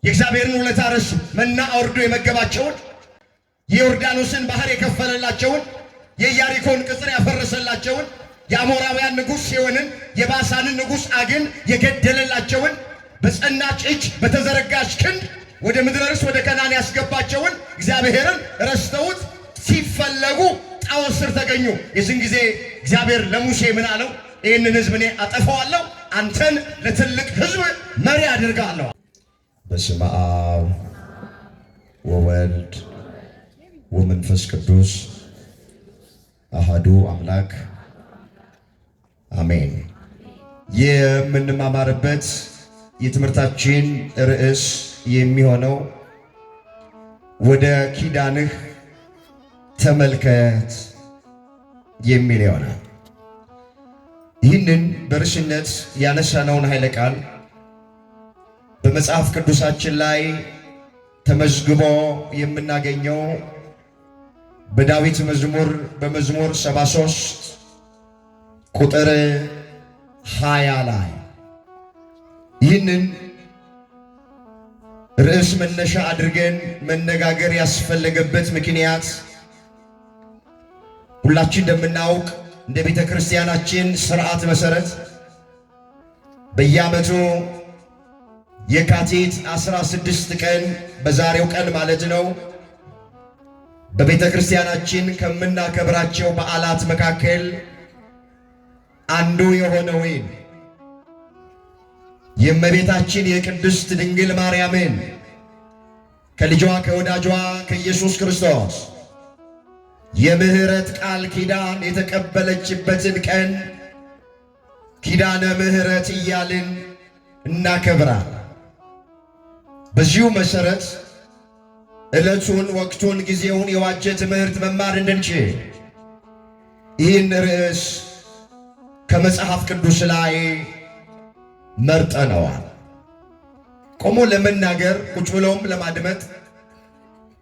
የእግዚአብሔርን ውለታ ረሱ። መና አውርዶ የመገባቸውን፣ የዮርዳኖስን ባህር የከፈለላቸውን፣ የኢያሪኮን ቅጥር ያፈረሰላቸውን፣ የአሞራውያን ንጉሥ ሲሆንን የባሳንን ንጉሥ ዐግን የገደለላቸውን፣ በጸናች እጅ በተዘረጋች ክንድ ወደ ምድረ ርስት ወደ ከናን ያስገባቸውን እግዚአብሔርን ረስተውት ሲፈለጉ ጣዖት ስር ተገኙ። የዚህን ጊዜ እግዚአብሔር ለሙሴ ምን አለው? ይህንን ሕዝብ እኔ አጠፋዋለሁ፣ አንተን ለትልቅ ሕዝብ መሪ አድርጋለሁ። በስመ አብ ወወልድ ወመንፈስ ቅዱስ አሐዱ አምላክ አሜን። የምንማማርበት የትምህርታችን ርዕስ የሚሆነው ወደ ኪዳንህ ተመልከት የሚል ይሆናል። ይህንን በርዕስነት ያነሳነውን ኃይለ ቃል በመጽሐፍ ቅዱሳችን ላይ ተመዝግቦ የምናገኘው በዳዊት መዝሙር በመዝሙር 73 ቁጥር 20 ላይ ይህንን ርዕስ መነሻ አድርገን መነጋገር ያስፈለገበት ምክንያት ሁላችን እንደምናውቅ እንደ ቤተ ክርስቲያናችን ሥርዓት መሠረት በየዓመቱ የካቲት 16 ቀን በዛሬው ቀን ማለት ነው በቤተ ክርስቲያናችን ከምናከብራቸው በዓላት መካከል አንዱ የሆነው የእመቤታችን የቅድስት ድንግል ማርያምን ከልጇ ከወዳጇ ከኢየሱስ ክርስቶስ የምህረት ቃል ኪዳን የተቀበለችበትን ቀን ኪዳነ ምህረት እያልን እናከብራለን። በዚሁ መሠረት ዕለቱን፣ ወቅቱን፣ ጊዜውን የዋጀ ትምህርት መማር እንድንችል ይህን ርዕስ ከመጽሐፍ ቅዱስ ላይ መርጠነዋል። ቆሞ ለመናገር ቁጭ ብሎም ለማድመጥ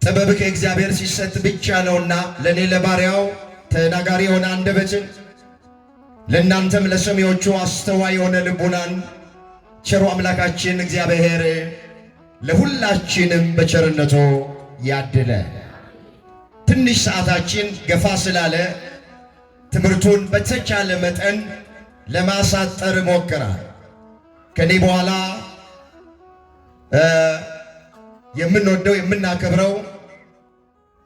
ጥበብ ከእግዚአብሔር ሲሰጥ ብቻ ነውና ለእኔ ለባሪያው ተናጋሪ የሆነ አንደበትን ለእናንተም ለሰሚዎቹ አስተዋይ የሆነ ልቡናን ቸሩ አምላካችን እግዚአብሔር ለሁላችንም በቸርነቱ ያድለ። ትንሽ ሰዓታችን ገፋ ስላለ ትምህርቱን በተቻለ መጠን ለማሳጠር ሞክራል። ከኔ በኋላ የምንወደው የምናከብረው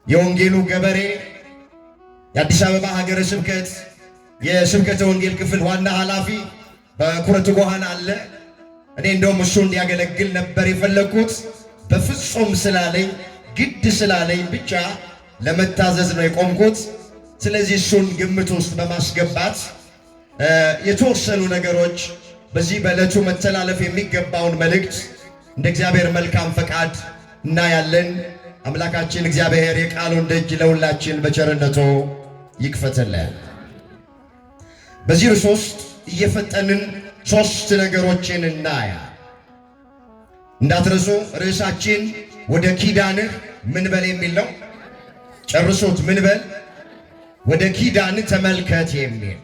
የወንጌሉ ገበሬ የአዲስ አበባ ሀገረ ስብከት የስብከተ ወንጌል ክፍል ዋና ኃላፊ በኩረት ጎሃን አለ። እኔ እንደውም እሱ እንዲያገለግል ነበር የፈለግኩት። በፍጹም ስላለኝ ግድ ስላለኝ ብቻ ለመታዘዝ ነው የቆምኩት። ስለዚህ እሱን ግምት ውስጥ በማስገባት የተወሰኑ ነገሮች በዚህ በዕለቱ መተላለፍ የሚገባውን መልእክት እንደ እግዚአብሔር መልካም ፈቃድ እናያለን። አምላካችን እግዚአብሔር የቃሉን ደጅ ለሁላችን በቸርነቱ ይክፈትልን። በዚህ ርዕስ ውስጥ እየፈጠንን ሶስት ነገሮችን እናያ። እንዳትረሱ፣ ርዕሳችን ወደ ኪዳንህ ምን በል የሚል ነው። ጨርሶት፣ ምን በል ወደ ኪዳን ተመልከት የሚል።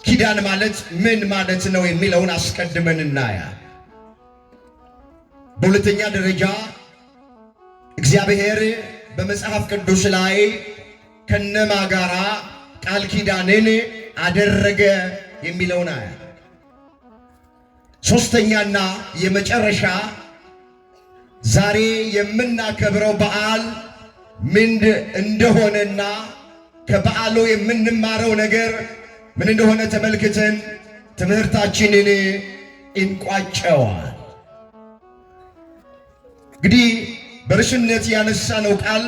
ኪዳን ማለት ምን ማለት ነው የሚለውን አስቀድመን እናያ። በሁለተኛ ደረጃ እግዚአብሔር በመጽሐፍ ቅዱስ ላይ ከነማ ጋራ ቃል ኪዳንን አደረገ የሚለውን አያ። ሶስተኛና የመጨረሻ ዛሬ የምናከብረው በዓል ምን እንደሆነና ከበዓሉ የምንማረው ነገር ምን እንደሆነ ተመልክተን ትምህርታችንን እንቋጨዋል። እንግዲህ በርዕስነት ያነሳነው ቃል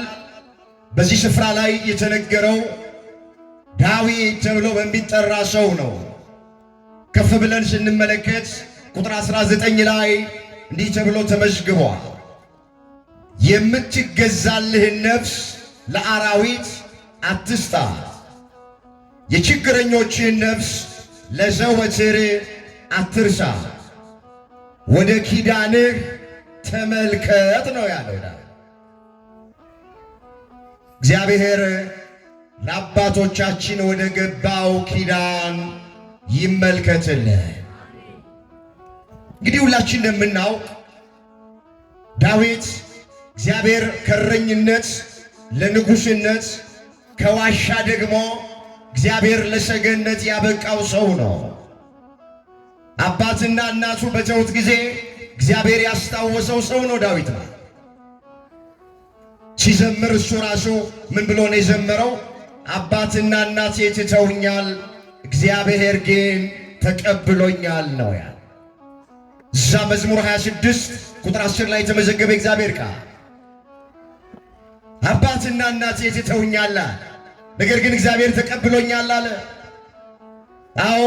በዚህ ስፍራ ላይ የተነገረው ዳዊት ተብሎ በሚጠራ ሰው ነው። ከፍ ብለን ስንመለከት ቁጥር 19 ላይ እንዲህ ተብሎ ተመዝግቧል። የምትገዛልህን ነፍስ ለአራዊት አትስጣት፣ የችግረኞችን ነፍስ ለዘወትር አትርሳ፣ ወደ ኪዳንህ ተመልከት ነው ያለው። እግዚአብሔር ለአባቶቻችን ወደ ገባው ኪዳን ይመልከትልን። እንግዲህ ሁላችን እንደምናውቅ ዳዊት እግዚአብሔር ከእረኝነት ለንጉሥነት ከዋሻ ደግሞ እግዚአብሔር ለሰገነት ያበቃው ሰው ነው። አባትና እናቱ በተውት ጊዜ እግዚአብሔር ያስታወሰው ሰው ነው ዳዊት ነው። ሲዘምር እሱ ራሱ ምን ብሎ ነው የዘመረው? አባትና እናቴ ትተውኛል፣ እግዚአብሔር ግን ተቀብሎኛል ነው ያ። እዛ መዝሙር 26 ቁጥር 10 ላይ የተመዘገበ እግዚአብሔር ቃል አባትና እናቴ ትተውኛል፣ ነገር ግን እግዚአብሔር ተቀብሎኛል አለ። አዎ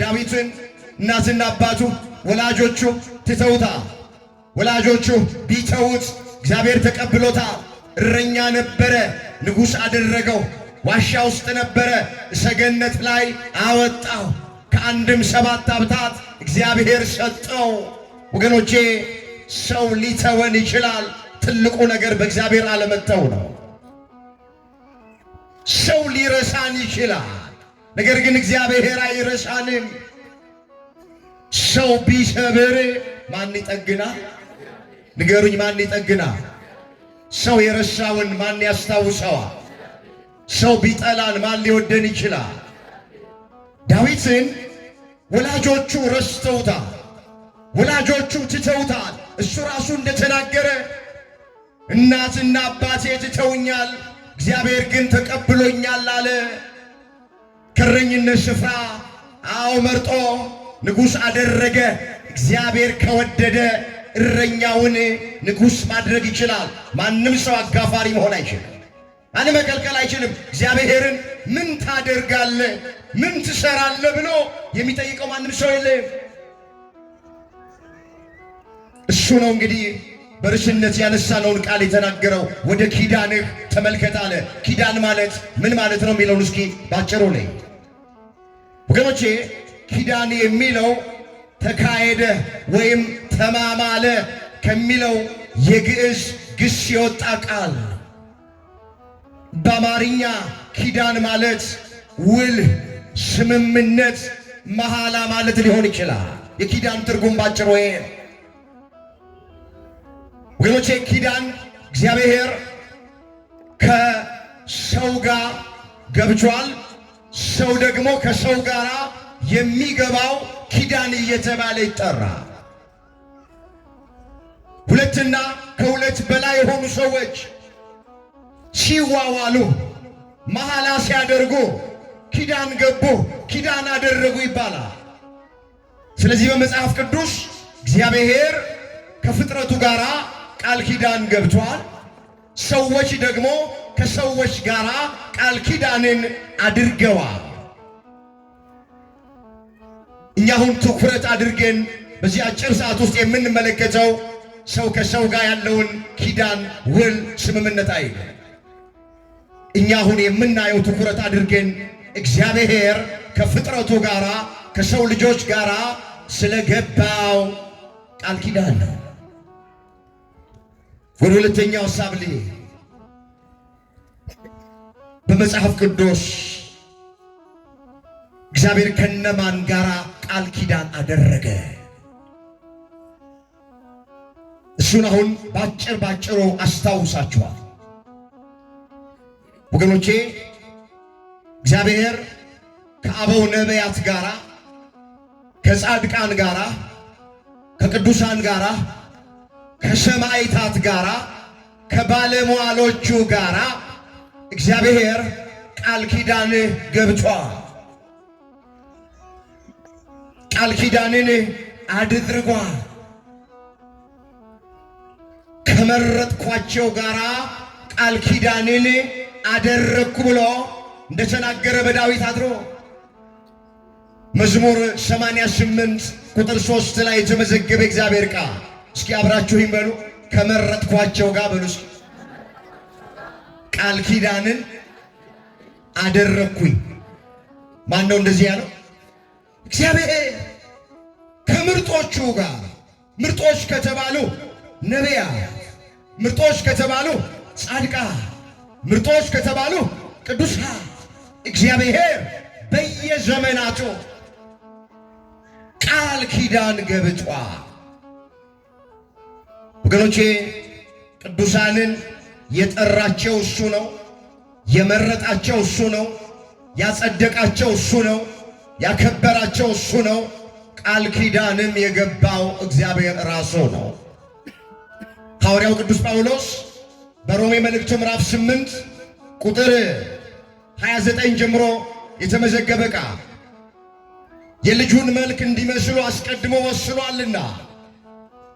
ዳዊትን እናትና አባቱ ወላጆቹ ትተውታል። ወላጆቹ ቢተውት እግዚአብሔር ተቀብሎታል። እረኛ ነበረ፣ ንጉሥ አደረገው። ዋሻ ውስጥ ነበረ፣ ሰገነት ላይ አወጣው። ከአንድም 7 ሀብታት እግዚአብሔር ሰጠው። ወገኖቼ ሰው ሊተወን ይችላል። ትልቁ ነገር በእግዚአብሔር አለመተው ነው። ሰው ሊረሳን ይችላል፣ ነገር ግን እግዚአብሔር አይረሳንም። ሰው ቢሰብር ማን ይጠግናል? ንገሩኝ፣ ማን ይጠግናል? ሰው የረሳውን ማን ያስታውሰዋል? ሰው ቢጠላን ማን ሊወደን ይችላል? ዳዊትን ወላጆቹ ረስተውታል፣ ወላጆቹ ትተውታል። እሱ ራሱ እንደተናገረ እናትና አባቴ ትተውኛል፣ እግዚአብሔር ግን ተቀብሎኛል አለ። ከእረኝነት ስፍራ መርጦ ንጉሥ አደረገ። እግዚአብሔር ከወደደ እረኛውን ንጉሥ ማድረግ ይችላል። ማንም ሰው አጋፋሪ መሆን አይችልም፣ ማንም መከልከል አይችልም። እግዚአብሔርን ምን ታደርጋለህ፣ ምን ትሰራለህ ብሎ የሚጠይቀው ማንም ሰው የለም። እሱ ነው እንግዲህ በርዕስነት ያነሳነውን ቃል የተናገረው። ወደ ኪዳንህ ተመልከት አለ። ኪዳን ማለት ምን ማለት ነው የሚለውን እስኪ ባጭሩ ላይ ወገኖቼ፣ ኪዳን የሚለው ተካሄደ ወይም ተማማለ ከሚለው የግዕዝ ግስ የወጣ ቃል። በአማርኛ ኪዳን ማለት ውል፣ ስምምነት፣ መሐላ ማለት ሊሆን ይችላል። የኪዳን ትርጉም ባጭሩ ይሄ ነው። ወገኖቼ ኪዳን እግዚአብሔር ከሰው ጋር ገብቷል። ሰው ደግሞ ከሰው ጋር የሚገባው ኪዳን እየተባለ ይጠራል። ሁለትና ከሁለት በላይ የሆኑ ሰዎች ሲዋዋሉ፣ መሐላ ሲያደርጉ ኪዳን ገቡ፣ ኪዳን አደረጉ ይባላል። ስለዚህ በመጽሐፍ ቅዱስ እግዚአብሔር ከፍጥረቱ ጋር ቃል ኪዳን ገብቷል። ሰዎች ደግሞ ከሰዎች ጋር ቃል ኪዳንን አድርገዋል። እኛ አሁን ትኩረት አድርገን በዚህ አጭር ሰዓት ውስጥ የምንመለከተው ሰው ከሰው ጋር ያለውን ኪዳን፣ ውል፣ ስምምነት አይደለም። እኛ አሁን የምናየው ትኩረት አድርገን እግዚአብሔር ከፍጥረቱ ጋር ከሰው ልጆች ጋር ስለገባው ቃል ኪዳን ነው። ወደ ሁለተኛው ሐሳብ ልሂድ። በመጽሐፍ ቅዱስ እግዚአብሔር ከነማን ጋር ቃል ኪዳን አደረገ? እሱን አሁን ባጭሩ አስታውሳችኋል ወገኖቼ። እግዚአብሔር ከአበው ነቢያት ጋር፣ ከጻድቃን ጋር፣ ከቅዱሳን ጋር፣ ከሰማዕታት ጋር፣ ከባለሟሎቹ ጋር እግዚአብሔር ቃል ኪዳን ገብቷል። ቃል ኪዳንን አድርጓል። ከመረጥኳቸው ጋር ቃል ኪዳንን አደረግኩ ብሎ እንደተናገረ በዳዊት አድሮ መዝሙር 88 ቁጥር 3 ላይ የተመዘገበ እግዚአብሔር ቃል። እስኪ አብራችሁ ይበሉ። ከመረጥኳቸው ጋር በሉ እስኪ ቃል ኪዳንን አደረግኩኝ። ማን ነው እንደዚህ ያለው? እግዚአብሔር ከምርጦቹ ጋር። ምርጦች ከተባሉ ነቢያት፣ ምርጦች ከተባሉ ጻድቃን፣ ምርጦች ከተባሉ ቅዱሳን እግዚአብሔር በየዘመናቱ ቃል ኪዳን ገብቷል። ወገኖቼ ቅዱሳንን የጠራቸው እሱ ነው። የመረጣቸው እሱ ነው። ያጸደቃቸው እሱ ነው። ያከበራቸው እሱ ነው። ቃል ኪዳንም የገባው እግዚአብሔር ራሱ ነው። ሐዋርያው ቅዱስ ጳውሎስ በሮሜ መልእክቱ ምዕራፍ 8 ቁጥር 29 ጀምሮ የተመዘገበ ቃል የልጁን መልክ እንዲመስሉ አስቀድሞ ወስኗልና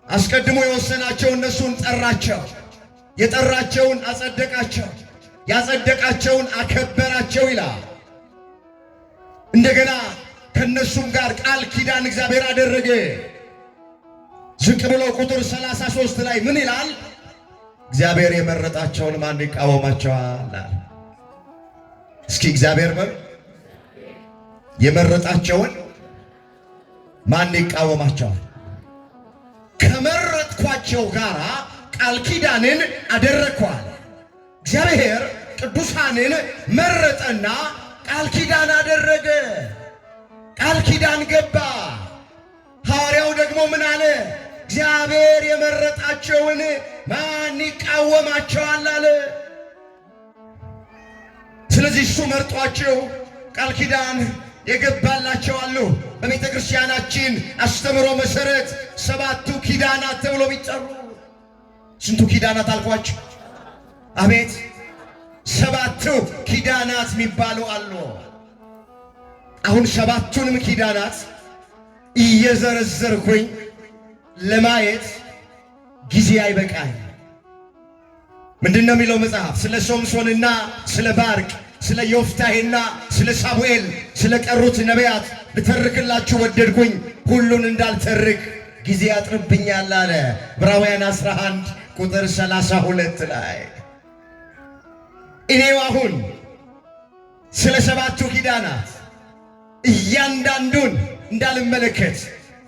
አስቀድሞ የወሰናቸው እነሱን ጠራቸው፣ የጠራቸውን አጸደቃቸው፣ ያጸደቃቸውን አከበራቸው ይላል። እንደገና ከነሱም ጋር ቃል ኪዳን እግዚአብሔር አደረገ። ዝቅ ብሎ ቁጥር 33 ላይ ምን ይላል? እግዚአብሔር የመረጣቸውን ማን ይቃወማቸዋል? እስኪ እግዚአብሔር የመረጣቸውን ማን ይቃወማቸዋል? ከመረጥኳቸው ጋር ቃል ኪዳንን አደረግኳል። እግዚአብሔር ቅዱሳንን መረጠና ቃል ኪዳን አደረገ። ቃል ኪዳን ገባ። ሐዋርያው ደግሞ ምን አለ? እግዚአብሔር የመረጣቸውን ማን ይቃወማቸዋል አለ። ስለዚህ እሱ መርጧቸው ቃል ኪዳን የገባላቸው አሉ። በቤተ ክርስቲያናችን አስተምሮ መሰረት 7ቱ ኪዳናት ተብሎ ቢጠሩ ስንቱ ኪዳናት አልኳቸው? አቤት 7ቱ ኪዳናት የሚባሉ አሉ። አሁን 7ቱንም ኪዳናት እየዘረዘርኩኝ ለማየት ጊዜ አይበቃኝ። ምንድነው የሚለው መጽሐፍ? ስለ ሶምሶንና ስለ ባርቅ፣ ስለ ዮፍታሔና ስለ ሳሙኤል፣ ስለ ቀሩት ነቢያት ልተርክላችሁ ወደድኩኝ፣ ሁሉን እንዳልተርክ ጊዜ ያጥርብኛል አለ። ዕብራውያን 11 ቁጥር 32 ላይ እኔው አሁን ስለ 7ቱ ኪዳናት እያንዳንዱን እንዳልመለከት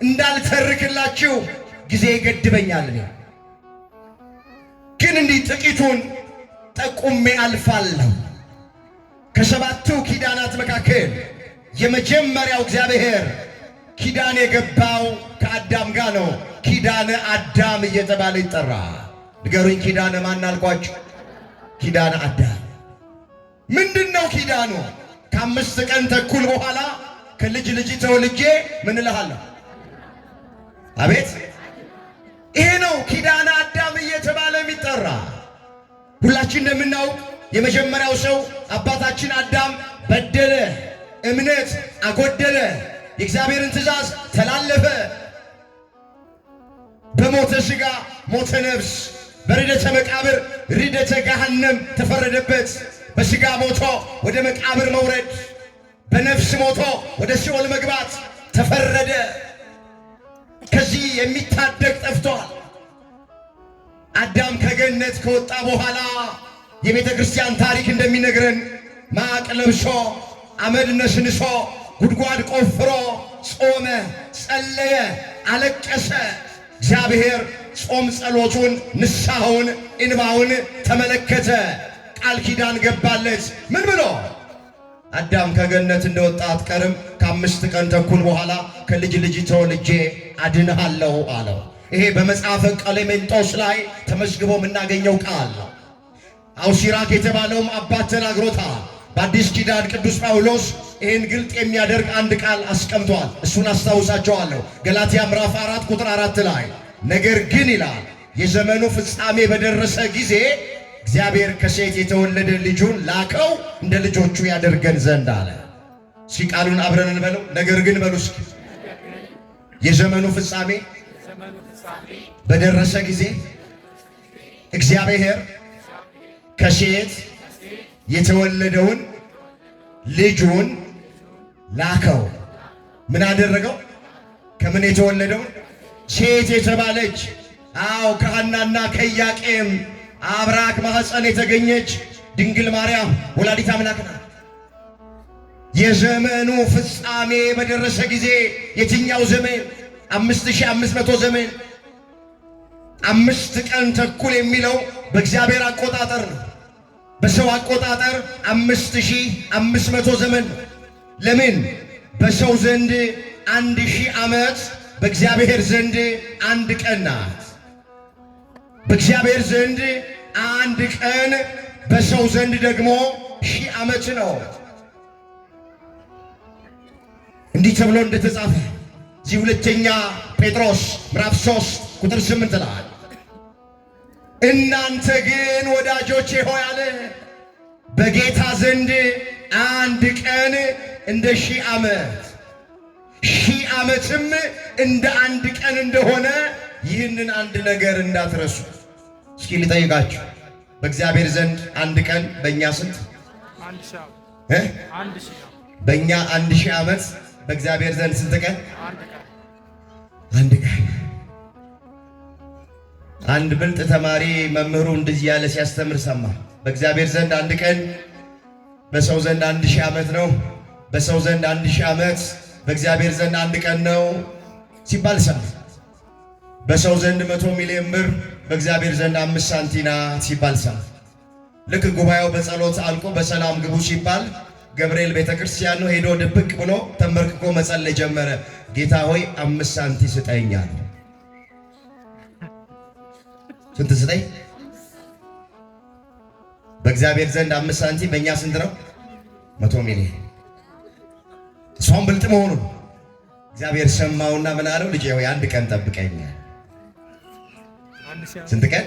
እንዳልተርክላችሁ ጊዜ ይገድበኛል። ግን እንዲህ ጥቂቱን ጠቁሜ አልፋለሁ። ከ7ቱ ኪዳናት መካከል የመጀመሪያው እግዚአብሔር ኪዳን የገባው ከአዳም ጋር ነው። ኪዳነ አዳም እየተባለ ይጠራ። ንገሩኝ፣ ኪዳነ ማን አልኳችሁ? ኪዳነ አዳም። ምንድነው ኪዳኑ? ከ5 ቀን ተኩል በኋላ ከልጅ ልጅ ተወልጄ ምን እልሃለሁ? አቤት! ይሄ ነው ኪዳነ አዳም እየተባለ የሚጠራ። ሁላችን እንደምናውቅ የመጀመሪያው ሰው አባታችን አዳም በደለ፣ እምነት አጎደለ፣ የእግዚአብሔርን ትእዛዝ ተላለፈ። በሞተ ሥጋ ሞተ ነፍስ፣ በርደተ መቃብር ርደተ ገሃነም ተፈረደበት። በሥጋ ሞቶ ወደ መቃብር መውረድ፣ በነፍስ ሞቶ ወደ ሲኦል መግባት ተፈረደ። ከዚህ የሚታደግ ጠፍቷል። አዳም ከገነት ከወጣ በኋላ የቤተ ክርስቲያን ታሪክ እንደሚነግረን ማቅ ለብሶ አመድ ነስንሶ ጉድጓድ ቆፍሮ ጾመ፣ ጸለየ፣ አለቀሰ። እግዚአብሔር ጾም ጸሎቱን፣ ንስሐውን፣ እንባውን ተመለከተ። ቃል ኪዳን ገባለት። ምን ብሎ? አዳም ከገነት እንደወጣ አትቀርም፣ ከ5 ቀን ተኩል በኋላ ከልጅ ልጅ ተወልጄ አድንሃለሁ አለው። ይሄ በመጽሐፈ ቀሌምንጦስ ላይ ተመዝግቦ የምናገኘው ቃል ነው። አውሲራክ የተባለውም አባት ተናግሮታል። በአዲስ ኪዳን ቅዱስ ጳውሎስ ይህን ግልጥ የሚያደርግ አንድ ቃል አስቀምጧል። እሱን አስታውሳቸዋለሁ። ገላትያ ምዕራፍ 4 ቁጥር 4 ላይ ነገር ግን ይላል የዘመኑ ፍጻሜ በደረሰ ጊዜ እግዚአብሔር ከሴት የተወለደ ልጁን ላከው እንደ ልጆቹ ያደርገን ዘንድ አለ። እስኪ ቃሉን አብረን እንበለው። ነገር ግን በሉ እስኪ። የዘመኑ ፍጻሜ በደረሰ ጊዜ እግዚአብሔር ከሴት የተወለደውን ልጁን ላከው። ምን አደረገው? ከምን የተወለደውን? ሴት የተባለች ከሐናና ከኢያቄም አብራክ ማኅፀን የተገኘች ድንግል ማርያም ወላዲተ አምላክ ናት። የዘመኑ ፍጻሜ በደረሰ ጊዜ የትኛው ዘመን? 5500 ዘመን። 5 ቀን ተኩል የሚለው በእግዚአብሔር አቆጣጠር ነው። በሰው አቆጣጠር 5500 ዘመን። ለምን? በሰው ዘንድ 1000 ዓመት፣ በእግዚአብሔር ዘንድ 1 ቀን ናት። በእግዚአብሔር ዘንድ አንድ ቀን በሰው ዘንድ ደግሞ 1000 ዓመት ነው። እንዲህ ተብሎ እንደተጻፈ እዚህ ሁለተኛ ጴጥሮስ ምዕራፍ 3 ቁጥር 8 ላይ እናንተ ግን ወዳጆቼ ሆይ አለ በጌታ ዘንድ አንድ ቀን እንደ 1000 ዓመት 1000 ዓመትም እንደ አንድ ቀን እንደሆነ ይህንን አንድ ነገር እንዳትረሱ። እስኪ ልጠይቃችሁ፣ በእግዚአብሔር ዘንድ አንድ ቀን በእኛ ስንት? በእኛ 1000 ዓመት፣ በእግዚአብሔር ዘንድ ስንት ቀን? አንድ ቀን። አንድ ብልጥ ተማሪ መምህሩ እንደዚህ ያለ ሲያስተምር ሰማ። በእግዚአብሔር ዘንድ አንድ ቀን በሰው ዘንድ 1000 ዓመት ነው። በሰው ዘንድ 1000 ዓመት በእግዚአብሔር ዘንድ አንድ ቀን ነው ሲባል ሰማ። በሰው ዘንድ 100 ሚሊዮን ብር በእግዚአብሔር ዘንድ 5 ሳንቲም ናት ሲባል ሰማ። ልክ ጉባኤው በጸሎት አልቆ በሰላም ግቡ ሲባል ገብርኤል ቤተክርስቲያን ነው ሄዶ ድብቅ ብሎ ተንበርክኮ መጸለይ ጀመረ። ጌታ ሆይ 5 ሳንቲም ስጠኝ አለ። ስንት ስጠኝ? በእግዚአብሔር ዘንድ 5 ሳንቲም፣ በእኛ ስንት ነው? 100 ሚሊዮን። እሷም ብልጥ መሆኑ እግዚአብሔር ሰማውና ምን አለው? ልጄ ሆይ አንድ ቀን ጠብቀኝ። ስንት ቀን?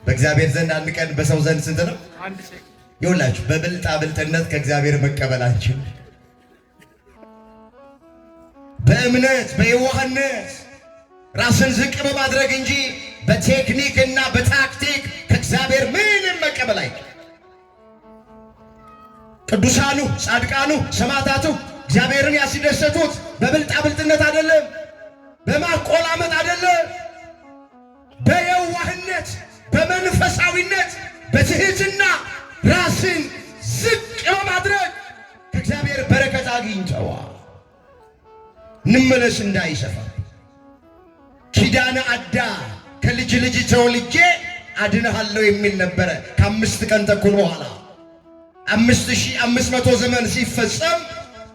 በእግዚአብሔር ዘንድ አንድ ቀን፣ በሰው ዘንድ ስንት ነው? ይኸውላችሁ በብልጣ ብልጥነት ከእግዚአብሔር መቀበላችን በእምነት በየዋህነት ራስን ዝቅ በማድረግ እንጂ በቴክኒክ እና በታክቲክ ከእግዚአብሔር ምንም መቀበል አይደለም። ቅዱሳኑ፣ ጻድቃኑ፣ ሰማዕታቱ እግዚአብሔርን ያስደሰቱት በብልጣ ብልጥነት አይደለም፣ በማቆላመጥ አይደለም፣ በየዋህነት በመንፈሳዊነት በትህትና ራስን ዝቅ በማድረግ ከእግዚአብሔር በረከት አግኝተዋል። እንመለስ እንዳይሰፋ ኪዳነ አዳም ከልጅ ልጅ ተወልጄ አድንሃለሁ የሚል ነበረ። ከ5 ቀን ተኩል በኋላ 5500 ዘመን ሲፈጸም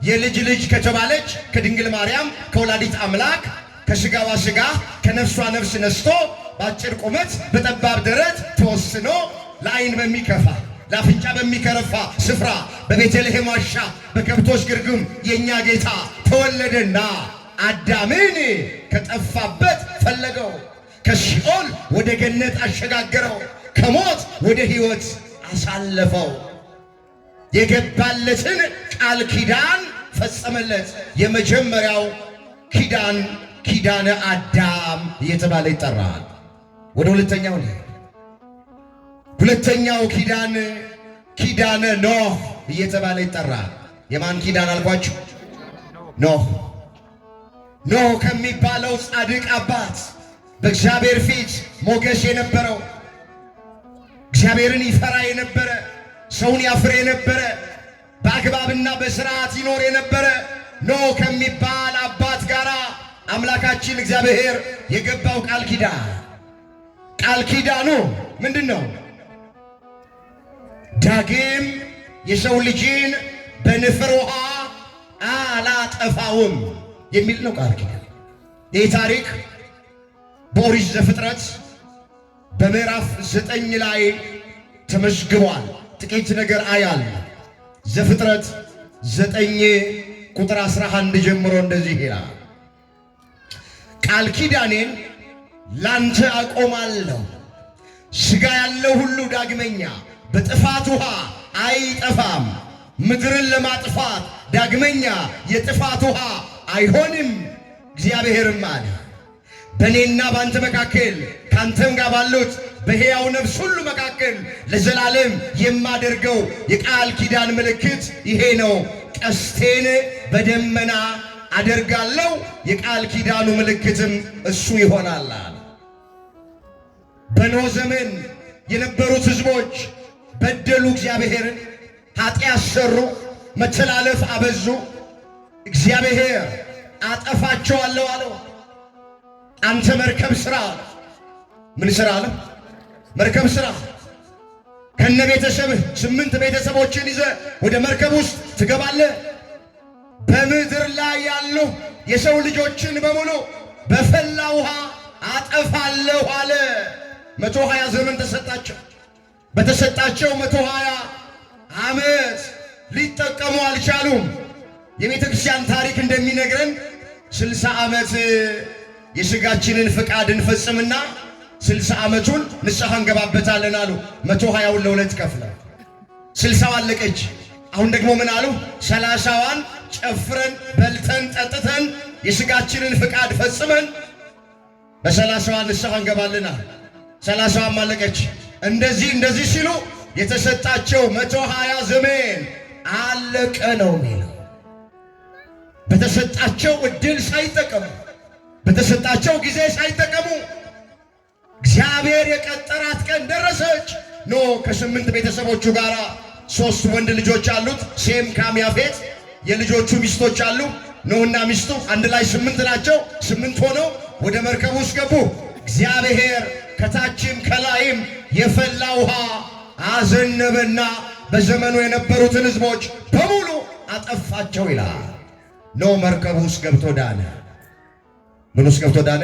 የልጅ ልጅ ከተባለች ከድንግል ማርያም ከወላዲት አምላክ ከስጋዋ ስጋ ከነፍሷ ነፍስ ነስቶ በአጭር ቁመት በጠባብ ደረት ተወስኖ ለዓይን በሚከፋ ለአፍንጫ በሚከረፋ ስፍራ በቤተልሔም ዋሻ በከብቶች ግርግም የእኛ ጌታ ተወለደና አዳምን ከጠፋበት ፈለገው፣ ከሲኦል ወደ ገነት አሸጋገረው፣ ከሞት ወደ ሕይወት አሳለፈው። የገባለትን ቃል ኪዳን ፈጸመለት። የመጀመሪያው ኪዳን ኪዳነ አዳም እየተባለ ይጠራል። ወደ ሁለተኛው ነው። ሁለተኛው ኪዳን ኪዳነ ኖህ እየተባለ ይጠራል። የማን ኪዳን አልኳችሁ? ኖህ። ኖህ ከሚባለው ጻድቅ አባት በእግዚአብሔር ፊት ሞገስ የነበረው እግዚአብሔርን ይፈራ የነበረ ሰውን ያፍር የነበረ በአግባብና በስርዓት ይኖር የነበረ ኖህ ከሚባል አባት ጋር አምላካችን እግዚአብሔር የገባው ቃል ኪዳኑ ምንድን ነው? ዳግም የሰው ልጅን በንፍር ውሃ አላጠፋውም የሚል ነው ቃል ኪዳን። ይህ ታሪክ በኦሪት ዘፍጥረት በምዕራፍ 9 ላይ ተመዝግቧል። ጥቂት ነገር አያል። ዘፍጥረት 9 ቁጥር 11 ጀምሮ እንደዚህ ይላል፣ ቃል ኪዳኔን ላንተ አቆማለሁ፣ ሥጋ ያለው ሁሉ ዳግመኛ በጥፋት ውሃ አይጠፋም፣ ምድርን ለማጥፋት ዳግመኛ የጥፋት ውሃ አይሆንም። እግዚአብሔርም አለ በእኔና በአንተ መካከል ከአንተም ጋር ባሉት በሕያው ነፍስ ሁሉ መካከል ለዘላለም የማደርገው የቃል ኪዳን ምልክት ይሄ ነው፣ ቀስቴን በደመና አደርጋለሁ፣ የቃል ኪዳኑ ምልክትም እሱ ይሆናል። በኖህ ዘመን የነበሩት ሕዝቦች በደሉ፣ እግዚአብሔርን ኃጢአት ሰሩ፣ መተላለፍ አበዙ። እግዚአብሔር አጠፋቸዋለሁ አለው። አንተ መርከብ ሥራ። ምን ሥራ አለ? መርከብ ሥራ። ከነ ቤተሰብህ 8 ቤተሰቦችን ይዘህ ወደ መርከብ ውስጥ ትገባለህ። በምድር ላይ ያሉ የሰው ልጆችን በሙሉ በፈላ ውሃ አጠፋለሁ አለ። 120 ዘመን ተሰጣቸው። በተሰጣቸው 120 ዓመት ሊጠቀሙ አልቻሉም። የቤተ ክርስቲያን ታሪክ እንደሚነግረን 60 ዓመት የሥጋችንን ፍቃድ እንፈጽምና 60 ዓመቱን ንስሐ እንገባበታለን አሉ። 120ውን ለሁለት ከፍለው 60 አለቀች። አሁን ደግሞ ምን አሉ? 30ዋን ጨፍረን በልተን ጠጥተን የሥጋችንን ፍቃድ ፈጽመን በ30ዋ ንስሐ እንገባለን አሉ። 30ዋም አለቀች። እንደዚህ ሲሉ የተሰጣቸው 120 ዘመን አለቀ ነው የሚለው። በተሰጣቸው ዕድል ሳይጠቀሙ፣ በተሰጣቸው ጊዜ ሳይጠቀሙ እግዚአብሔር የቀጠራት ቀን ደረሰች። ኖህ ከ8 ቤተሰቦቹ ጋር 3 ወንድ ልጆች አሉት፣ ሴም፣ ካም፣ ያፌት። የልጆቹ ሚስቶች አሉ። ኖህና ሚስቱ አንድ ላይ 8 ናቸው። 8 ሆነው ወደ መርከቡ ውስጥ ገቡ። እግዚአብሔር ከታችም ከላይም የፈላ ውሃ አዘነበና በዘመኑ የነበሩትን ሕዝቦች በሙሉ አጠፋቸው ይላል። ኖህ መርከቡ ውስጥ ገብቶ ዳነ። ምን ውስጥ ገብቶ ዳነ?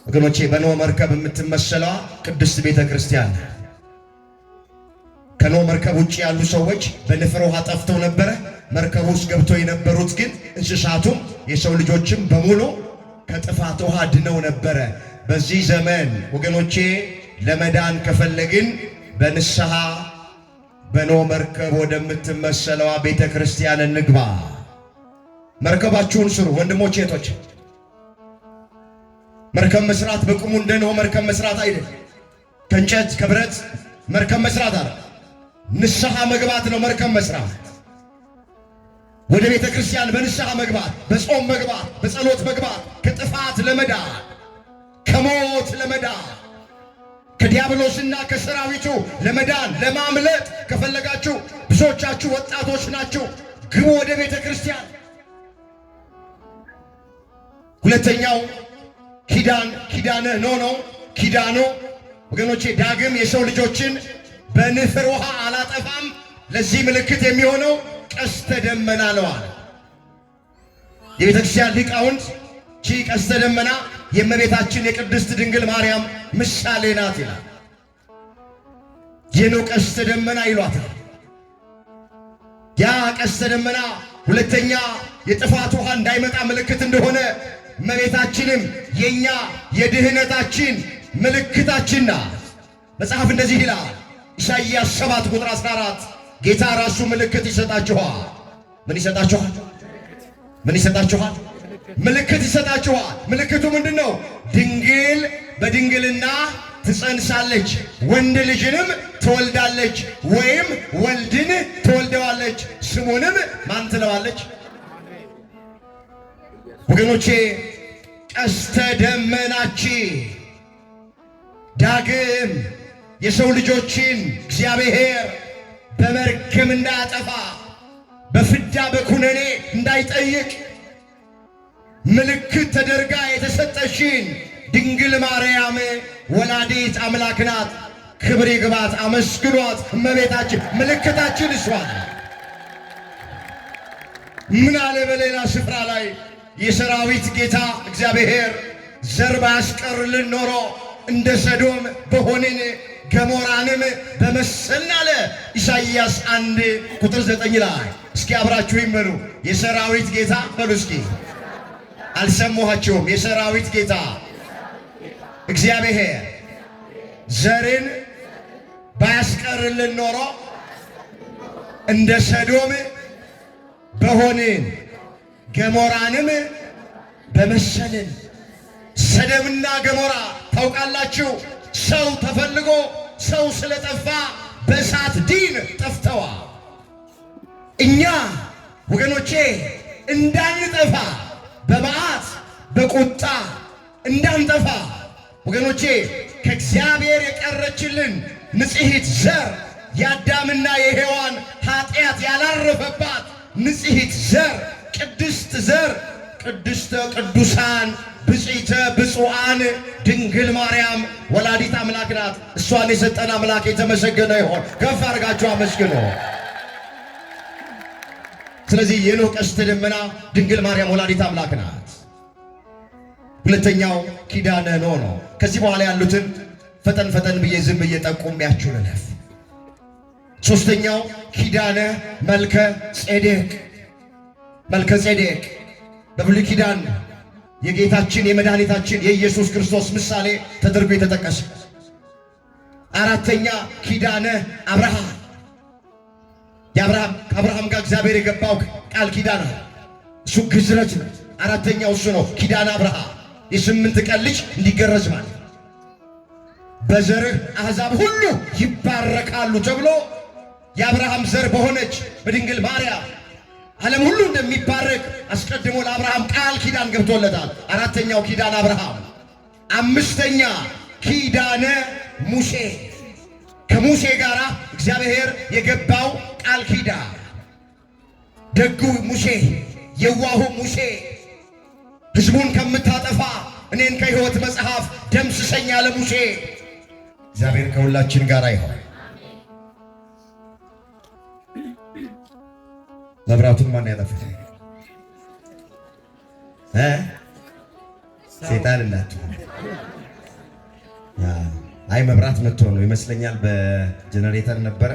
ወገኖቼ በኖህ መርከብ የምትመሰለዋ ቅድስት ቤተ ክርስቲያን። ከኖህ መርከብ ውጭ ያሉ ሰዎች በንፍር ውሃ ጠፍተው ነበረ። መርከቡ ውስጥ ገብተው የነበሩት ግን እንስሳቱም የሰው ልጆችም በሙሉ ከጥፋት ውሃ ድነው ነበረ። በዚህ ዘመን ወገኖቼ ለመዳን ከፈለግን በንስሐ በኖህ መርከብ ወደምትመሰለዋ ቤተ ክርስቲያን እንግባ። መርከባችሁን ስሩ ወንድሞቼ እህቶች። መርከብ መስራት በቁሙ እንደ ኖህ መርከብ መስራት አይደለም። ከእንጨት ከብረት መርከብ መስራት አለ። ንስሐ መግባት ነው መርከብ መስራት። ወደ ቤተ ክርስቲያን በንስሐ መግባት፣ በጾም መግባት፣ በጸሎት መግባት፣ ከጥፋት ለመዳን ከሞት ለመዳን ከዲያብሎስና ከሰራዊቱ ለመዳን ለማምለጥ ከፈለጋችሁ ብዙዎቻችሁ ወጣቶች ናችሁ፣ ግቡ ወደ ቤተ ክርስቲያን። ሁለተኛው ኪዳነ ኖህ ነው። ኪዳኑ ወገኖቼ ዳግም የሰው ልጆችን በንፍር ውሃ አላጠፋም። ለዚህ ምልክት የሚሆነው ቀስተ ደመና ነው አለ የቤተ ክርስቲያን ሊቃውንት። ቀስተ ደመና የእመቤታችን የቅድስት ድንግል ማርያም ምሳሌ ናት ይላል። የኖህ ቀስተ ደመና ይሏታል። ያ ቀስተ ደመና ሁለተኛ የጥፋት ውሃ እንዳይመጣ ምልክት እንደሆነ እመቤታችንም የኛ የድህነታችን ምልክታችን ናት። መጽሐፍ እንደዚህ ይላል ኢሳይያስ 7 ቁጥር 14 ጌታ ራሱ ምልክት ይሰጣችኋል። ምን ይሰጣችኋል? ምን ይሰጣችኋል? ምልክት ይሰጣችኋል። ምልክቱ ምንድን ነው? ድንግል በድንግልና ትጸንሳለች፣ ወንድ ልጅንም ትወልዳለች፣ ወይም ወልድን ትወልደዋለች፣ ስሙንም ማን ትለዋለች? ወገኖቼ ቀስተ ደመናችን ዳግም የሰው ልጆችን እግዚአብሔር በመርገም እንዳያጠፋ በፍዳ በኩነኔ እንዳይጠይቅ ምልክት ተደርጋ የተሰጠሽን ድንግል ማርያም ወላዲት አምላክ ናት። ክብር ይግባት፣ አመስግኗት። እመቤታችን ምልክታችን እሷ ናት። ምን አለ በሌላ ስፍራ ላይ የሰራዊት ጌታ እግዚአብሔር ዘር ባያስቀርልን ኖሮ እንደ ሰዶም በሆንን ገሞራንም በመሰልን አለ ኢሳይያስ 1 ቁጥር 9 ላይ። እስኪ አብራችሁ ይመሩ። የሰራዊት ጌታ በሉ እስኪ። አልሰማኋቸውም። የሰራዊት ጌታ እግዚአብሔር ዘርን ባያስቀርልን ኖሮ እንደ ሰዶም በሆንን ገሞራንም በመሰልን። ሰዶምና ገሞራ ታውቃላችሁ፣ ሰው ተፈልጎ ሰው ስለጠፋ በእሳት ዲን ጠፍተዋል። እኛ ወገኖቼ እንዳንጠፋ በመዓት በቁጣ እንዳንጠፋ ወገኖቼ ከእግዚአብሔር የቀረችልን ንጽሕት ዘር የአዳምና የሔዋን ኃጢአት ያላረፈባት ንጽሕት ዘር ቅድስት ዘር ቅድስተ ቅዱሳን ብፅዕተ ብፁዓን ድንግል ማርያም ወላዲት አምላክ ናት። እሷን የሰጠን አምላክ የተመሰገነ ይሆን። ከፍ አድርጋችሁ አመስግኑ። ስለዚህ የኖህ ቀስተ ደመና ድንግል ማርያም ወላዲት አምላክ ናት። ሁለተኛው ኪዳነ ኖህ ነው። ከዚህ በኋላ ያሉትን ፈጠን ፈጠን ብዬ ዝም ብዬ ጠቁሜያችሁ ልለፍ። ሶስተኛው ኪዳነ መልከ ጼዴቅ። መልከ ጼዴቅ በብሉይ ኪዳን የጌታችን የመድኃኒታችን የኢየሱስ ክርስቶስ ምሳሌ ተደርጎ የተጠቀሰ። አራተኛ ኪዳነ አብርሃም። ከአብርሃም ጋር እግዚአብሔር የገባው ቃል ኪዳን እሱ ግዝረት ነው። አራተኛው እሱ ነው። ኪዳነ አብርሃም የ8 ቀን ልጅ እንዲገረዝ ማለት በዘርህ አሕዛብ ሁሉ ይባረካሉ ተብሎ የአብርሃም ዘር በሆነች በድንግል ማርያም ዓለም ሁሉ እንደሚባረክ አስቀድሞ ለአብርሃም ቃል ኪዳን ገብቶለታል። አራተኛው ኪዳነ አብርሃም። አምስተኛ ኪዳነ ሙሴ። ከሙሴ ጋር እግዚአብሔር የገባው ቃል ኪዳን ደጉ ሙሴ፣ የዋሁ ሙሴ ሕዝቡን ከምታጠፋ እኔን ከሕይወት መጽሐፍ ደምስሰኝ ያለ ሙሴ። እግዚአብሔር ከሁላችን ጋር ይሆን። መብራቱን ማን ያጠፋ? ሴጣን እናት። አይ መብራት መጥቶ ነው ይመስለኛል። በጀነሬተር ነበረ።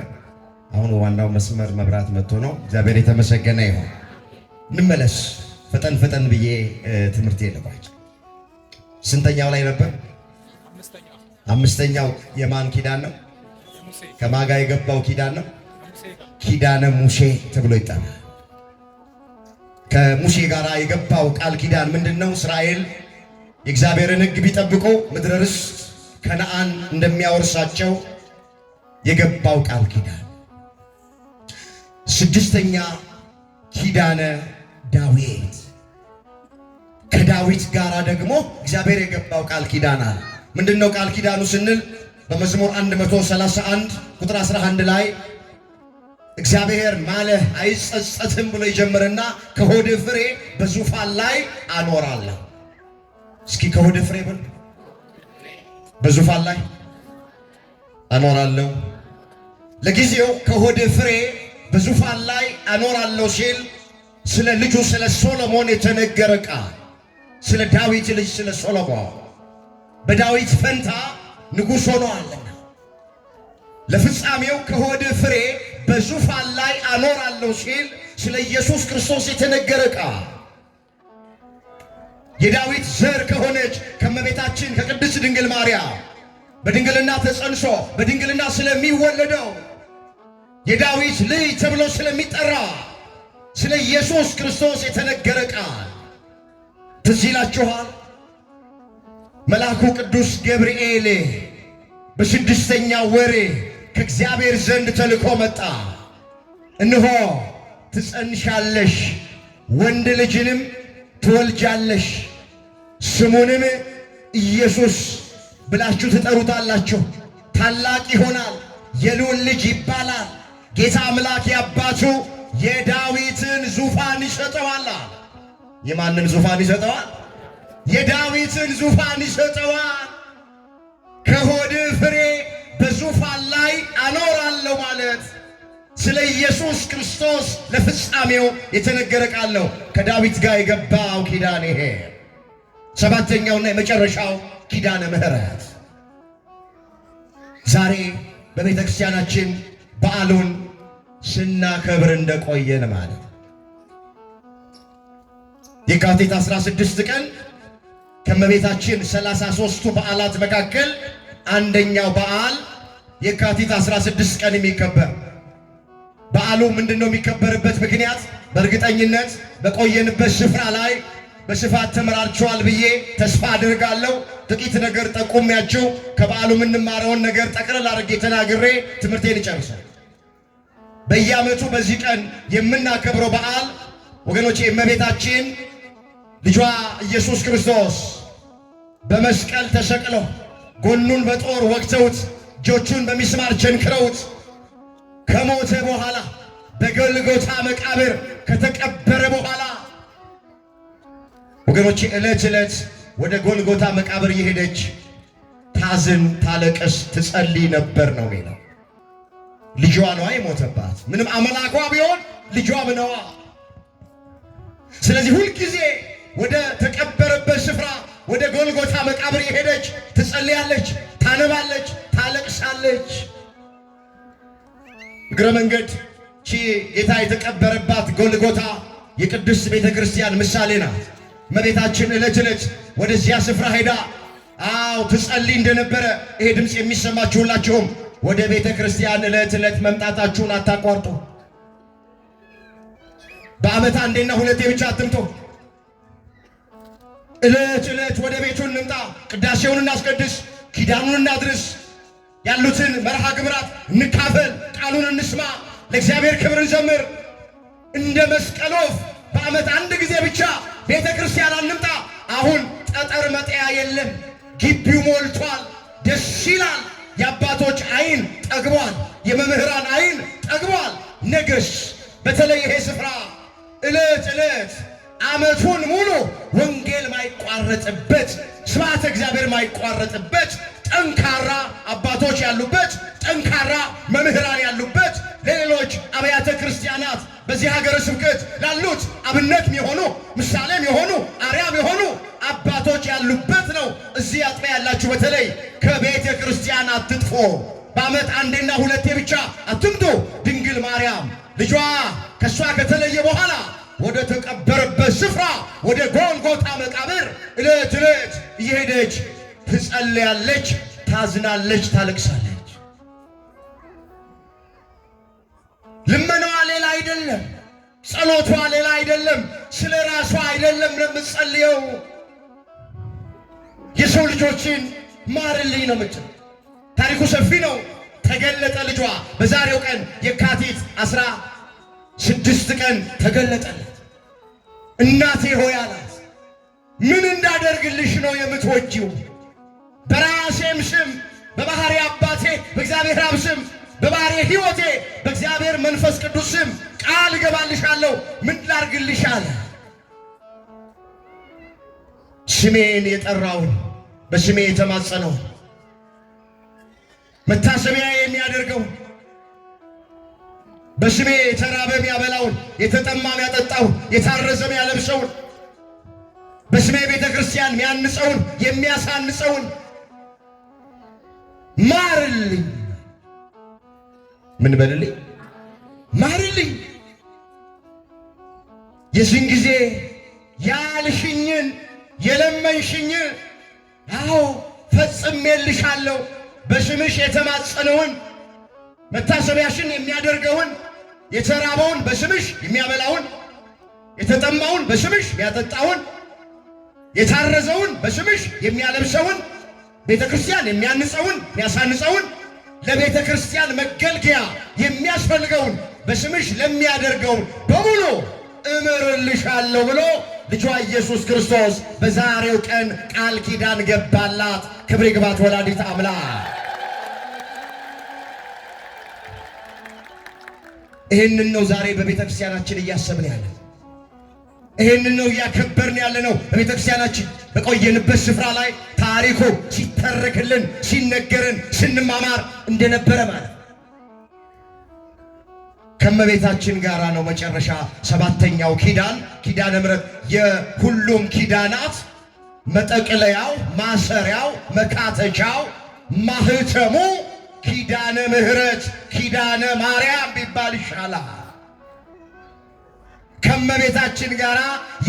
አሁን ዋናው መስመር መብራት መጥቶ ነው። እግዚአብሔር የተመሰገነ ይሁን። እንመለስ ፈጠን ፈጠን ብዬ ትምህርት የለባች። ስንተኛው ላይ ነበር? አምስተኛው የማን ኪዳን ነው? ከማን ጋር የገባው ኪዳን ነው? ኪዳነ ሙሴ ተብሎ ይጠራል። ከሙሴ ጋር የገባው ቃል ኪዳን ምንድነው? እስራኤል የእግዚአብሔርን ሕግ ቢጠብቁ ምድረ ርስት ከነዓን እንደሚያወርሳቸው የገባው ቃል ኪዳን። ስድስተኛ ኪዳነ ዳዊት። ከዳዊት ጋር ደግሞ እግዚአብሔር የገባው ቃል ኪዳን አለ። ምንድነው ቃል ኪዳኑ ስንል በመዝሙር 131 ቁጥር 11 ላይ እግዚአብሔር ማለ አይጸጸትም ብሎ ይጀምርና ከሆድ ፍሬ በዙፋን ላይ አኖራለሁ። እስኪ ከሆድ ፍሬ በል በዙፋን ላይ አኖራለሁ። ለጊዜው ከሆድ ፍሬ በዙፋን ላይ አኖራለሁ ሲል ስለ ልጁ ስለ ሶሎሞን የተነገረ ቃል፣ ስለ ዳዊት ልጅ ስለ ሶሎሞን በዳዊት ፈንታ ንጉሥ ሆኗልና ለፍጻሜው ከሆድ ፍሬ በዙፋን ላይ አኖራለሁ ሲል ስለ ኢየሱስ ክርስቶስ የተነገረ ቃል የዳዊት ዘር ከሆነች ከመቤታችን ከቅድስት ድንግል ማርያም በድንግልና ተጸንሶ በድንግልና ስለሚወለደው የዳዊት ልጅ ተብሎ ስለሚጠራ ስለ ኢየሱስ ክርስቶስ የተነገረ ቃል ትዝ ይላችኋል። መልአኩ ቅዱስ ገብርኤል በስድስተኛው ወር ከእግዚአብሔር ዘንድ ተልኮ መጣ። እነሆ ትጸንሻለሽ፣ ወንድ ልጅንም ትወልጃለሽ፣ ስሙንም ኢየሱስ ብላችሁ ትጠሩታላችሁ። ታላቅ ይሆናል፣ የልዑል ልጅ ይባላል። ጌታ አምላክ የአባቱ የዳዊትን ዙፋን ይሰጠዋል። የማንን ዙፋን ይሰጠዋል? የዳዊትን ዙፋን ይሰጠዋል። ከሆድ ፍሬ በዙፋን ላይ አኖራለሁ ማለት ስለ ኢየሱስ ክርስቶስ ለፍጻሜው የተነገረ ቃል ነው። ከዳዊት ጋር የገባው ኪዳን ይሄ። ሰባተኛውና የመጨረሻው ኪዳነ ምሕረት ዛሬ በቤተ ክርስቲያናችን በዓሉን ስናከብር እንደቆየን ማለት የካቲት 16 ቀን ከመቤታችን 33ቱ በዓላት መካከል አንደኛው በዓል የካቲት 16 ቀን የሚከበር በዓሉ ምንድነው? የሚከበርበት ምክንያት በእርግጠኝነት በቆየንበት ስፍራ ላይ በስፋት ተመራርቸዋል ብዬ ተስፋ አድርጋለሁ። ጥቂት ነገር ጠቁሜያችሁ ከበዓሉ የምንማረውን ነገር ጠቅለል አድርጌ ተናግሬ ትምህርቴን ይጨርሳል። በየዓመቱ በዚህ ቀን የምናከብረው በዓል ወገኖቼ እመቤታችን ልጇ ኢየሱስ ክርስቶስ በመስቀል ተሰቅሎ ጎኑን በጦር ወግተውት እጆቹን በሚስማር ቸንክረውት ከሞተ በኋላ በጎልጎታ መቃብር ከተቀበረ በኋላ ወገኖቼ ዕለት ዕለት ወደ ጎልጎታ መቃብር የሄደች ታዝን፣ ታለቅስ፣ ትጸልይ ነበር ነው የሚለው። ልጇ ነዋ የሞተባት። ምንም አምላኳ ቢሆን ልጇም ነዋ። ስለዚህ ሁልጊዜ ወደ ተቀበረበት ስፍራ ወደ ጎልጎታ መቃብር የሄደች ትጸልያለች፣ ታነባለች፣ ታለቅሳለች። እግረ መንገድ ጌታ የተቀበረባት ጎልጎታ የቅድስት ቤተ ክርስቲያን ምሳሌ ናት። እመቤታችን ዕለት ዕለት ወደዚያ ስፍራ ሄዳ ትጸልይ እንደነበረ ይሄ ድምፅ የሚሰማችሁ ሁላችሁም ወደ ቤተ ክርስቲያን ዕለት ዕለት መምጣታችሁን አታቋርጡ። በዓመት አንዴና ሁለቴ ብቻ አትምጡ። ዕለት ዕለት ወደ ቤቱ እንምጣ። ቅዳሴውን እናስቀድስ፣ ኪዳኑን እናድርስ፣ ያሉትን መርሃ ግብራት እንካፈል፣ ቃሉን እንስማ፣ ለእግዚአብሔር ክብር እንዘምር። እንደ መስቀል ወፍ በዓመት አንድ ጊዜ ብቻ ቤተ ክርስቲያን አንምጣ። አሁን ጠጠር መጥያ የለም፣ ግቢው ሞልቷል፣ ደስ ይላል። የአባቶች አይን ጠግቧል፣ የመምህራን አይን ጠግቧል። ነገስ በተለይ ይሄ ስፍራ ዕለት ዕለት ዓመቱን ሙሉ ወንጌል ማይቋረጥበት፣ ስብሐተ እግዚአብሔር ማይቋረጥበት፣ ጠንካራ አባቶች ያሉበት፣ ጠንካራ መምህራን ያሉበት፣ ለሌሎች አብያተ ክርስቲያናት በዚህ ሀገረ ስብከት ላሉት አብነት የሆኑ ምሳሌም የሆኑ አርያም የሆኑ አባቶች ያሉበት ነው። እዚህ አጥቢያ ያላችሁ በተለይ ከቤተ ክርስቲያን አትጥፎ። በዓመት አንዴና ሁለቴ ብቻ አትምጡ። ድንግል ማርያም ልጇ ከእሷ ከተለየ በኋላ ወደ ተቀበረበት ስፍራ ወደ ጎልጎታ መቃብር ዕለት ዕለት እየሄደች ትጸልያለች፣ ታዝናለች፣ ታለቅሳለች። ልመናዋ ሌላ አይደለም፣ ጸሎቷ ሌላ አይደለም፣ ስለ ራሷ አይደለም ለምትጸልየው። የሰው ልጆችን ማርልኝ ነው የምትለው። ታሪኩ ሰፊ ነው። ተገለጠ ልጇ በዛሬው ቀን የካቲት 16 ቀን ተገለጠለት። እናቴ ሆይ አላት፣ ምን እንዳደርግልሽ ነው የምትወጂው? በራሴም ስም በባህሪ አባቴ በእግዚአብሔር አብ ስም በባህሪ ሕይወቴ በእግዚአብሔር መንፈስ ቅዱስ ስም ቃል እገባልሻለሁ። ምን ላድርግልሽ አለ። ስሜን የጠራውን በስሜ የተማጸነውን መታሰቢያ የሚያደርገው በስሜ የተራበ የሚያበላውን፣ የተጠማ የሚያጠጣውን፣ የታረዘ የሚያለብሰውን፣ በስሜ ቤተ ክርስቲያን የሚያንጸውን የሚያሳንጸውን ማርልኝ። ምን በልልኝ? ማርልኝ። የዚህን ጊዜ ያልሽኝን የለመንሽኝን ፈጽሜልሻለሁ። በስምሽ የተማጸነውን መታሰቢያሽን የሚያደርገውን፣ የተራበውን በስምሽ የሚያበላውን፣ የተጠማውን በስምሽ የሚያጠጣውን፣ የታረዘውን በስምሽ የሚያለብሰውን፣ ቤተ ክርስቲያን የሚያንጸውን የሚያሳንጸውን፣ ለቤተ ክርስቲያን መገልገያ የሚያስፈልገውን በስምሽ ለሚያደርገውን በሙሉ እምርልሻለሁ ብሎ ልጇ ኢየሱስ ክርስቶስ በዛሬው ቀን ቃል ኪዳን ገባላት። ክብር ይግባት ወላዲተ አምላክ። ይህንን ነው ዛሬ በቤተ ክርስቲያናችን እያሰብን ያለ፣ ይህንን ነው እያከበርን ያለ ነው። በቤተ ክርስቲያናችን በቆየንበት ስፍራ ላይ ታሪኩ ሲተረክልን ሲነገርን ስንማማር እንደነበረ ማለት ከመቤታችን ጋራ ነው። መጨረሻ ሰባተኛው ኪዳን ኪዳነ ምሕረት የሁሉም ኪዳናት መጠቅለያው፣ ማሰሪያው፣ መካተቻው፣ ማህተሙ ኪዳነ ምሕረት ኪዳነ ማርያም ቢባል ይሻላል። ከመቤታችን ጋራ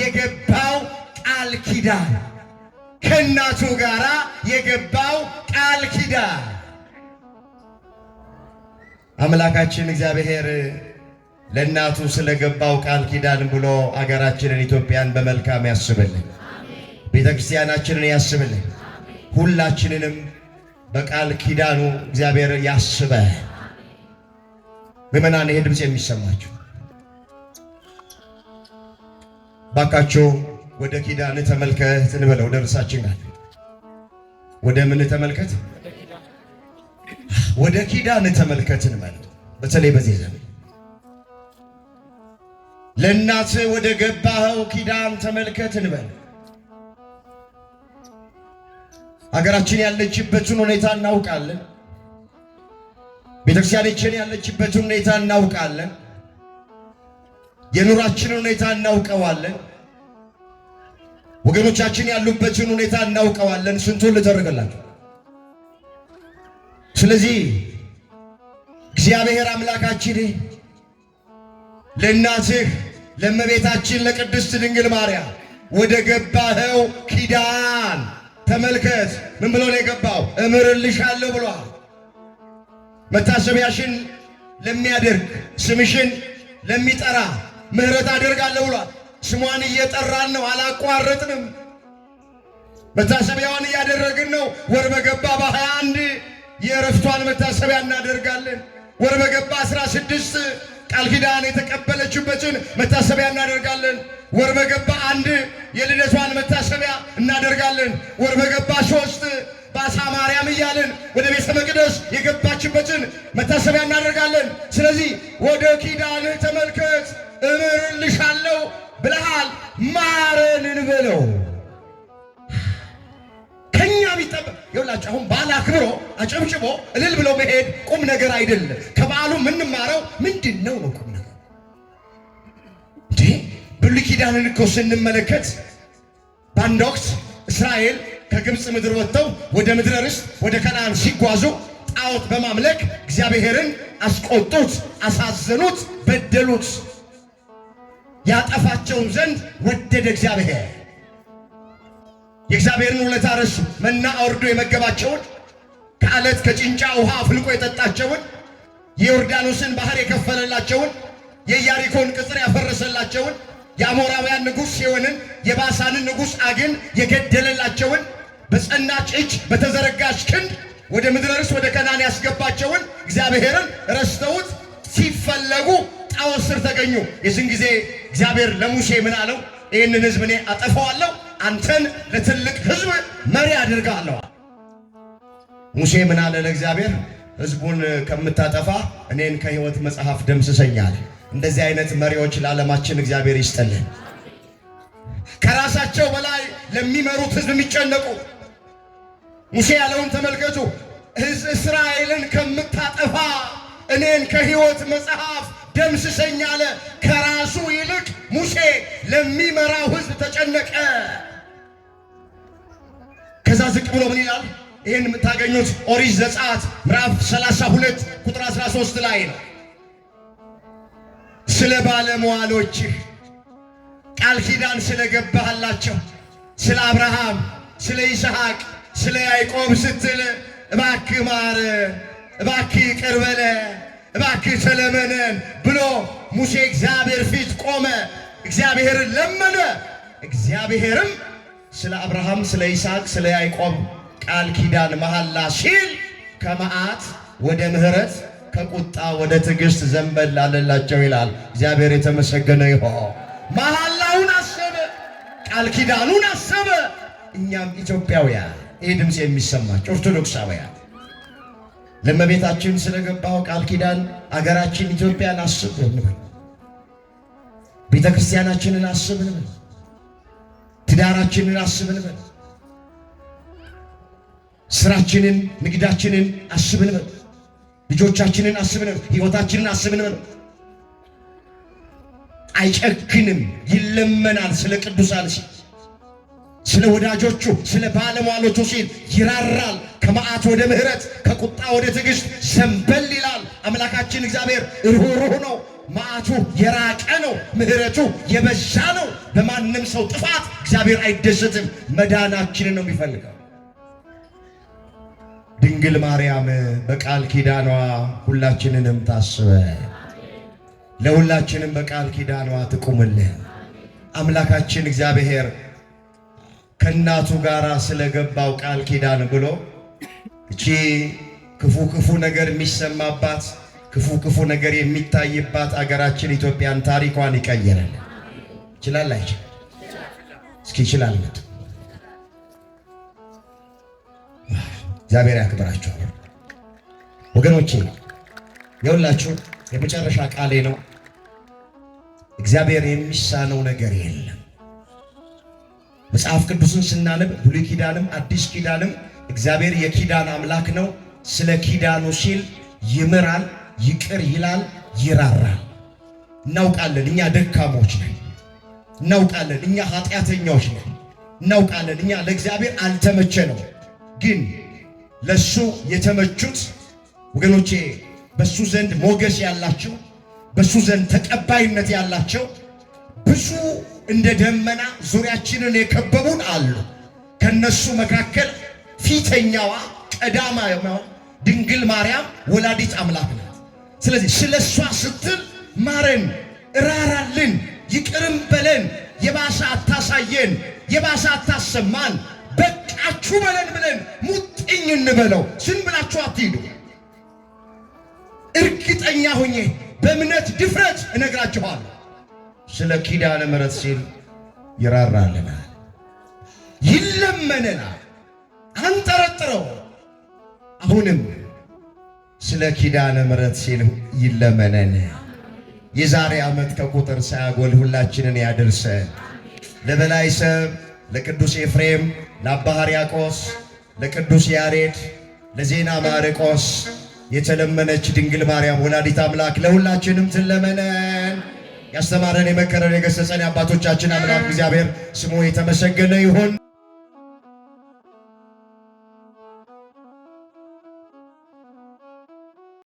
የገባው ቃል ኪዳን፣ ከእናቱ ጋራ የገባው ቃል ኪዳን አምላካችን እግዚአብሔር ለእናቱ ስለገባው ቃል ኪዳን ብሎ አገራችንን ኢትዮጵያን በመልካም ያስብልን፣ ቤተ ክርስቲያናችንን ያስብልን፣ ሁላችንንም በቃል ኪዳኑ እግዚአብሔር ያስበ። ምእመናን ይሄ ድምፅ የሚሰማችሁ ባካችሁ ወደ ኪዳን ተመልከት እንበለው። ወደ ርዕሳችን ጋር ወደ ምን ተመልከት? ወደ ኪዳን ተመልከት እንበለው። በተለይ በዚህ ዘመን ለእናት ወደ ገባኸው ኪዳን ተመልከት እንበል። ሀገራችን ያለችበትን ሁኔታ እናውቃለን። ቤተክርስቲያናችን ያለችበትን ሁኔታ እናውቃለን። የኑራችንን ሁኔታ እናውቀዋለን። ወገኖቻችን ያሉበትን ሁኔታ እናውቀዋለን። ስንቱን ልተርክላችሁ? ስለዚህ እግዚአብሔር አምላካችን ለእናትህ ለእመቤታችን ለቅድስት ድንግል ማርያም ወደ ገባኸው ኪዳን ተመልከት። ምን ብሎ ነው የገባው? እምርልሻለሁ ብሏል። መታሰቢያሽን ለሚያደርግ ስምሽን ለሚጠራ ምሕረት አደርጋለሁ ብሏል። ስሟን እየጠራን ነው፣ አላቋረጥንም። መታሰቢያዋን እያደረግን ነው። ወር በገባ በ21 የዕረፍቷን መታሰቢያ እናደርጋለን። ወር በገባ 16 ቃል ኪዳን የተቀበለችበትን መታሰቢያ እናደርጋለን። ወር በገባ 1 የልደቷን መታሰቢያ እናደርጋለን። ወር በገባ 3 ባሳ ማርያም እያልን ወደ ቤተ መቅደስ የገባችበትን መታሰቢያ እናደርጋለን። ስለዚህ ወደ ኪዳን ተመልከት፣ እምርልሻለሁ ብለሃል፣ ማረን እንበለው። ከኛ ቢጠበቅ ይኸውላችሁ፣ አሁን በዓል አክብሮ አጨብጭቦ እልል ብሎ መሄድ ቁም ነገር አይደለም። ከበዓሉ የምንማረው ምንድን ነው? ቁም ነገር እንዴ! ብሉይ ኪዳንን እኮ ስንመለከት በአንድ ወቅት እስራኤል ከግብፅ ምድር ወጥተው ወደ ምድረ ርስት ወደ ከነዓን ሲጓዙ ጣዖት በማምለክ እግዚአብሔርን አስቆጡት፣ አሳዘኑት፣ በደሉት። ያጠፋቸውን ዘንድ ወደደ እግዚአብሔር። የእግዚአብሔርን ውለታ ረሱ። መና አውርዶ የመገባቸውን፣ ከዓለት ከጭንጫ ውሃ አፍልቆ የጠጣቸውን፣ የዮርዳኖስን ባህር የከፈለላቸውን፣ የኢያሪኮን ቅጥር ያፈረሰላቸውን፣ የአሞራውያን ንጉሥ ሴዎንን የባሳንን ንጉሥ ዐግን የገደለላቸውን፣ በጸናች እጅ በተዘረጋች ክንድ ወደ ምድረ ርስት ወደ ከነዓን ያስገባቸውን እግዚአብሔርን ረስተውት ሲፈለጉ ጣዖት ስር ተገኙ። የዚህን ጊዜ እግዚአብሔር ለሙሴ ምን አለው? ይህንን ሕዝብ እኔ አጠፋዋለሁ፣ አንተን ለትልቅ ሕዝብ መሪ አድርጋለሁ። ሙሴ ምን አለ ለእግዚአብሔር? ሕዝቡን ከምታጠፋ እኔን ከሕይወት መጽሐፍ ደምስሰኛል። እንደዚህ አይነት መሪዎች ለዓለማችን እግዚአብሔር ይስጠልን። ከራሳቸው በላይ ለሚመሩት ሕዝብ የሚጨነቁ። ሙሴ ያለውን ተመልከቱ። እስራኤልን ከምታጠፋ እኔን ከሕይወት መጽሐፍ ደምስሰኝ አለ። ከራሱ ይልቅ ሙሴ ለሚመራው ሕዝብ ተጨነቀ። ከዛ ዝቅ ብሎ ምን ይላል? ይህን የምታገኙት ኦሪት ዘጸአት ምዕራፍ 32 ቁጥር 13 ላይ ነው። ስለ ባለመዋሎችህ ቃል ኪዳን ስለገባህላቸው ስለ አብርሃም፣ ስለ ይስሐቅ፣ ስለ ያዕቆብ ስትል እባክህ ማረን፣ እባክህ ይቅር በለን፣ እባክህ ተለመነን ብሎ ሙሴ እግዚአብሔር ፊት ቆመ። እግዚአብሔርን ለመነ። እግዚአብሔርም ስለ አብርሃም፣ ስለ ይስሐቅ፣ ስለ ያዕቆብ ቃል ኪዳን መሐላ ሲል ከመዓት ወደ ምሕረት ከቁጣ ወደ ትዕግሥት ዘንበል አለላቸው ይላል። እግዚአብሔር የተመሰገነ ይሁን። መሐላውን አሰበ፣ ቃል ኪዳኑን አሰበ። እኛም ኢትዮጵያውያን ይህ ድምፅ የሚሰማቸው ኦርቶዶክሳውያን ለእመቤታችን ስለገባው ቃል ኪዳን አገራችን ኢትዮጵያን አስብ እንበል። ቤተ ክርስቲያናችንን አስብ እንበል። ትዳራችንን አስብ እንበል። ስራችንን፣ ንግዳችንን አስብ እንበል። ልጆቻችንን አስብ እንበል። ሕይወታችንን አስብ እንበል። አይጨክንም፣ ይለመናል። ስለ ቅዱሳን ሲል፣ ስለ ወዳጆቹ፣ ስለ ባለሟሎቹ ሲል ይራራል። ከመዓት ወደ ምሕረት ከቁጣ ወደ ትዕግሥት ዘንበል ይላል። አምላካችን እግዚአብሔር ርኅሩህ ነው። መዓቱ የራቀ ነው፣ ምሕረቱ የበዛ ነው። በማንም ሰው ጥፋት እግዚአብሔር አይደሰትም። መዳናችንን ነው የሚፈልገው። ድንግል ማርያም በቃል ኪዳኗ ሁላችንንም ታስበ፣ ለሁላችንም በቃል ኪዳኗ ትቁምልን። አምላካችን እግዚአብሔር ከእናቱ ጋር ስለገባው ቃል ኪዳን ብሎ እቺ ክፉ ነገር የሚሰማባት ክፉ ነገር የሚታይባት አገራችን ኢትዮጵያን ታሪኳን ይቀየራል። ይችላል አይችል? እስኪ ይችላል። እግዚአብሔር ያክብራችሁ ወገኖቼ። የሁላችሁ የመጨረሻ ቃሌ ነው። እግዚአብሔር የሚሳነው ነገር የለም። መጽሐፍ ቅዱስን ስናነብ ብሉይ ኪዳንም አዲስ ኪዳንም እግዚአብሔር የኪዳን አምላክ ነው። ስለ ኪዳኑ ሲል ይምራል፣ ይቅር ይላል፣ ይራራል። እናውቃለን እኛ ደካሞች ነን። እናውቃለን እኛ ኃጢአተኛዎች ነን። እናውቃለን እኛ ለእግዚአብሔር አልተመቸነው። ግን ለሱ የተመቹት ወገኖቼ በሱ ዘንድ ሞገስ ያላቸው በሱ ዘንድ ተቀባይነት ያላቸው ብዙ እንደ ደመና ዙሪያችንን የከበቡን አሉ። ከነሱ መካከል ፊተኛዋ ቀዳማዊዋ ድንግል ማርያም ወላዲት አምላክ ናት። ስለዚህ ስለሷ ስትል ማረን፣ እራራልን፣ ይቅርም በለን፣ የባሰ አታሳየን፣ የባሰ አታሰማን፣ በቃችሁ በለን ብለን ሙጥኝ እንበለው። ዝም ብላችሁ አትሂዱ። እርግጠኛ ሆኜ በእምነት ድፍረት እነግራችኋለሁ ስለ ኪዳነ ምሕረት ሲል ይራራልናል፣ ይለመነናል። አንጠረጥረው። አሁንም ስለ ኪዳነ ምሕረት ሲል ይለመነን። የዛሬ ዓመት ከቁጥር ሳያጎል ሁላችንን ያድርሰን። ለበላይ ሰብ፣ ለቅዱስ ኤፍሬም፣ ለአባ ሕርያቆስ፣ ለቅዱስ ያሬድ፣ ለዜና ማርቆስ የተለመነች ድንግል ማርያም ወላዲት አምላክ ለሁላችንም ትለመነን። ያስተማረን የመከረን የገሰጸን የአባቶቻችን አምላክ እግዚአብሔር ስሙ የተመሰገነ ይሁን።